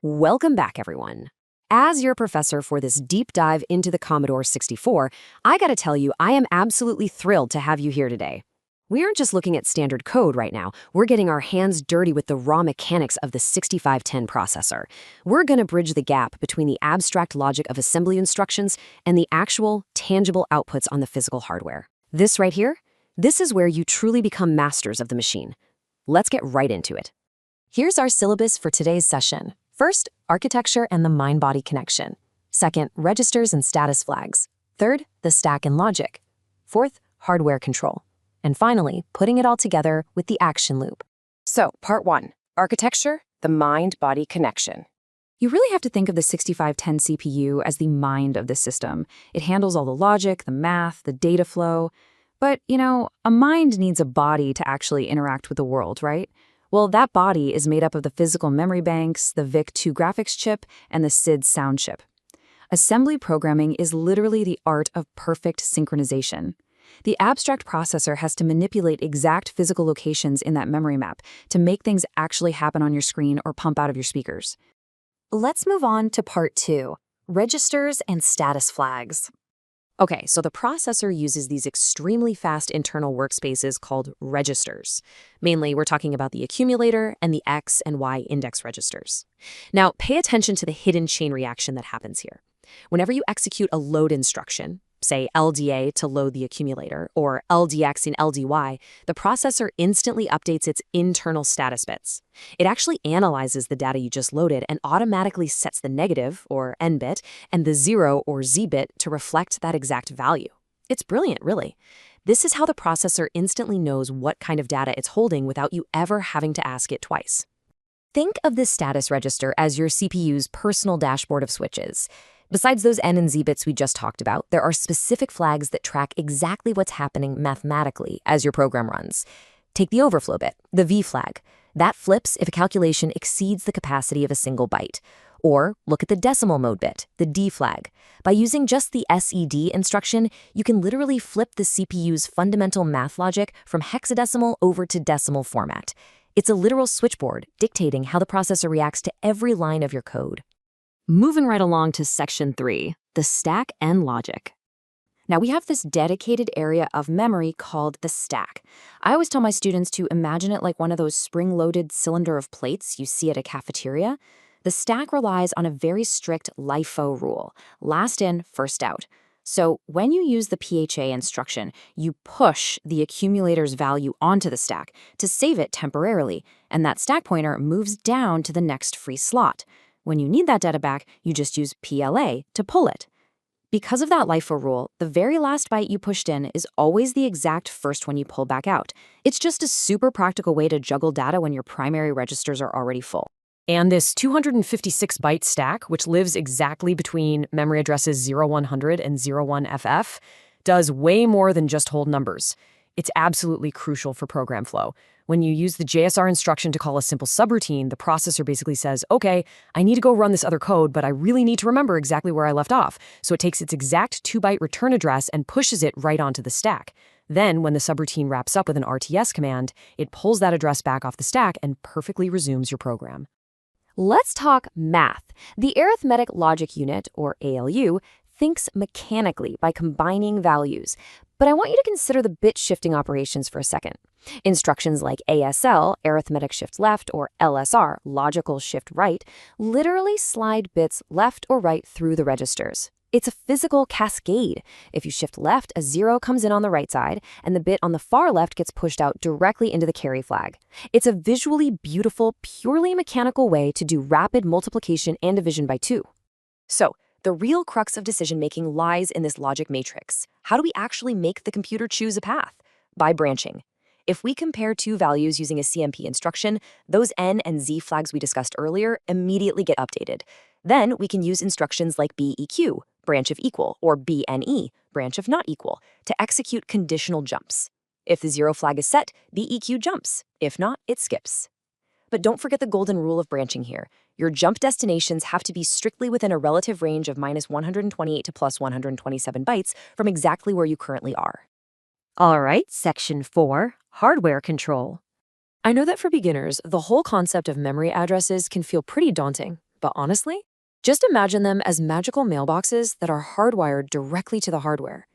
Welcome back, everyone. As your professor for this deep dive into the Commodore 64, I gotta tell you, I am absolutely thrilled to have you here today. We aren't just looking at standard code right now, we're getting our hands dirty with the raw mechanics of the 6510 processor. We're gonna bridge the gap between the abstract logic of assembly instructions and the actual, tangible outputs on the physical hardware. This right here, this is where you truly become masters of the machine. Let's get right into it. Here's our syllabus for today's session. First, architecture and the mind-body connection. Second, registers and status flags. Third, the stack and logic. Fourth, hardware control. And finally, putting it all together with the action loop. So, part 1, architecture, the mind-body connection. You really have to think of the 6510 CPU as the mind of the system. It handles all the logic, the math, the data flow. But, a mind needs a body to actually interact with the world, right? Well, that body is made up of the physical memory banks, the VIC-2 graphics chip, and the SID sound chip. Assembly programming is literally the art of perfect synchronization. The abstract processor has to manipulate exact physical locations in that memory map to make things actually happen on your screen or pump out of your speakers. Let's move on to part 2, registers and status flags. Okay, so the processor uses these extremely fast internal workspaces called registers. Mainly, we're talking about the accumulator and the X and Y index registers. Now, pay attention to the hidden chain reaction that happens here. Whenever you execute a load instruction, say LDA to load the accumulator, or LDX in LDY, the processor instantly updates its internal status bits. It actually analyzes the data you just loaded and automatically sets the negative, or N bit, and the 0, or Z bit, to reflect that exact value. It's brilliant, really. This is how the processor instantly knows what kind of data it's holding without you ever having to ask it twice. Think of this status register as your CPU's personal dashboard of switches. Besides those N and Z bits we just talked about, there are specific flags that track exactly what's happening mathematically as your program runs. Take the overflow bit, the V flag. That flips if a calculation exceeds the capacity of a single byte. Or look at the decimal mode bit, the D flag. By using just the SED instruction, you can literally flip the CPU's fundamental math logic from hexadecimal over to decimal format. It's a literal switchboard dictating how the processor reacts to every line of your code. Moving right along to section 3, the stack and logic. Now we have this dedicated area of memory called the stack. I always tell my students to imagine it like one of those spring-loaded cylinder of plates you see at a cafeteria. The stack relies on a very strict LIFO rule, last in, first out. So when you use the PHA instruction, you push the accumulator's value onto the stack to save it temporarily, and that stack pointer moves down to the next free slot. When you need that data back, you just use PLA to pull it. Because of that LIFO rule, the very last byte you pushed in is always the exact first one you pull back out. It's just a super practical way to juggle data when your primary registers are already full. And this 256-byte stack, which lives exactly between memory addresses 0100 and 01FF, does way more than just hold numbers. It's absolutely crucial for program flow. When you use the JSR instruction to call a simple subroutine, the processor basically says, okay, I need to go run this other code, but I really need to remember exactly where I left off. So it takes its exact 2-byte return address and pushes it right onto the stack. Then, when the subroutine wraps up with an RTS command, it pulls that address back off the stack and perfectly resumes your program. Let's talk math. The arithmetic logic unit, or ALU, thinks mechanically by combining values. But I want you to consider the bit shifting operations for a second. Instructions like ASL, arithmetic shift left, or LSR, logical shift right, literally slide bits left or right through the registers. It's a physical cascade. If you shift left, a 0 comes in on the right side, and the bit on the far left gets pushed out directly into the carry flag. It's a visually beautiful, purely mechanical way to do rapid multiplication and division by 2. So, the real crux of decision-making lies in this logic matrix. How do we actually make the computer choose a path? By branching. If we compare two values using a CMP instruction, those N and Z flags we discussed earlier immediately get updated. Then we can use instructions like BEQ, branch of equal, or BNE, branch of not equal, to execute conditional jumps. If the 0 flag is set, BEQ jumps. If not, it skips. But don't forget the golden rule of branching here. Your jump destinations have to be strictly within a relative range of -128 to +127 bytes from exactly where you currently are. All right, section 4, hardware control. I know that for beginners, the whole concept of memory addresses can feel pretty daunting. But honestly, just imagine them as magical mailboxes that are hardwired directly to the hardware.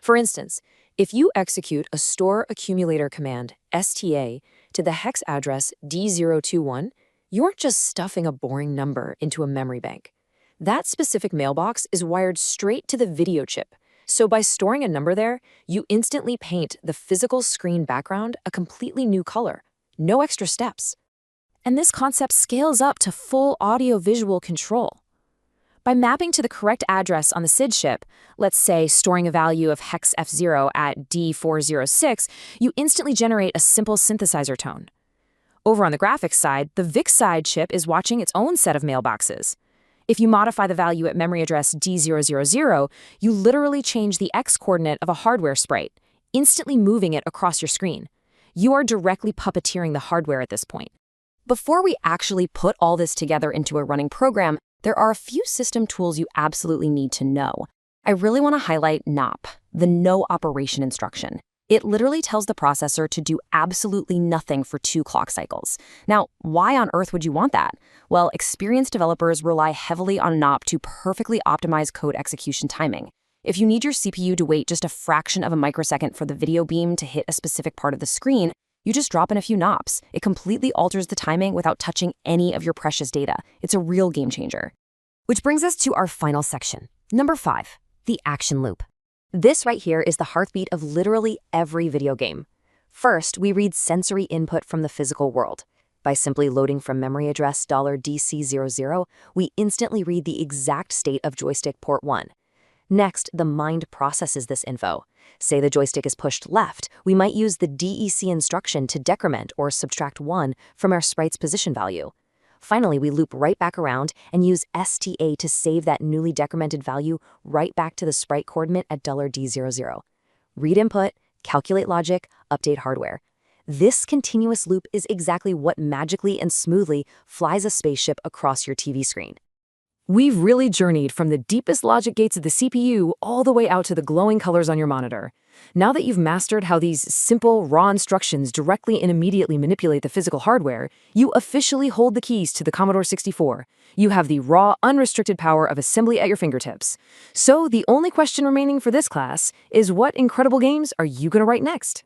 For instance, if you execute a store accumulator command, STA, to the hex address D021, you aren't just stuffing a boring number into a memory bank. That specific mailbox is wired straight to the video chip. So by storing a number there, you instantly paint the physical screen background a completely new color. No extra steps. And this concept scales up to full audio-visual control. By mapping to the correct address on the SID chip, let's say storing a value of hex F0 at D406, you instantly generate a simple synthesizer tone. Over on the graphics side, the VIC side chip is watching its own set of mailboxes. If you modify the value at memory address D000, you literally change the X coordinate of a hardware sprite, instantly moving it across your screen. You are directly puppeteering the hardware at this point. Before we actually put all this together into a running program, there are a few system tools you absolutely need to know. I really want to highlight NOP, the No Operation Instruction. It literally tells the processor to do absolutely nothing for 2 clock cycles. Now, why on earth would you want that? Well, experienced developers rely heavily on NOP to perfectly optimize code execution timing. If you need your CPU to wait just a fraction of a microsecond for the video beam to hit a specific part of the screen, you just drop in a few NOPs. It completely alters the timing without touching any of your precious data. It's a real game changer. Which brings us to our final section. Number 5, the action loop. This right here is the heartbeat of literally every video game. First, we read sensory input from the physical world. By simply loading from memory address $DC00, we instantly read the exact state of joystick port 1. Next, the mind processes this info. Say the joystick is pushed left, we might use the DEC instruction to decrement or subtract 1 from our sprite's position value. Finally, we loop right back around and use STA to save that newly decremented value right back to the sprite coordinate at $D00. Read input, calculate logic, update hardware. This continuous loop is exactly what magically and smoothly flies a spaceship across your TV screen. We've really journeyed from the deepest logic gates of the CPU all the way out to the glowing colors on your monitor. Now that you've mastered how these simple, raw instructions directly and immediately manipulate the physical hardware, you officially hold the keys to the Commodore 64. You have the raw, unrestricted power of assembly at your fingertips. So the only question remaining for this class is, what incredible games are you going to write next?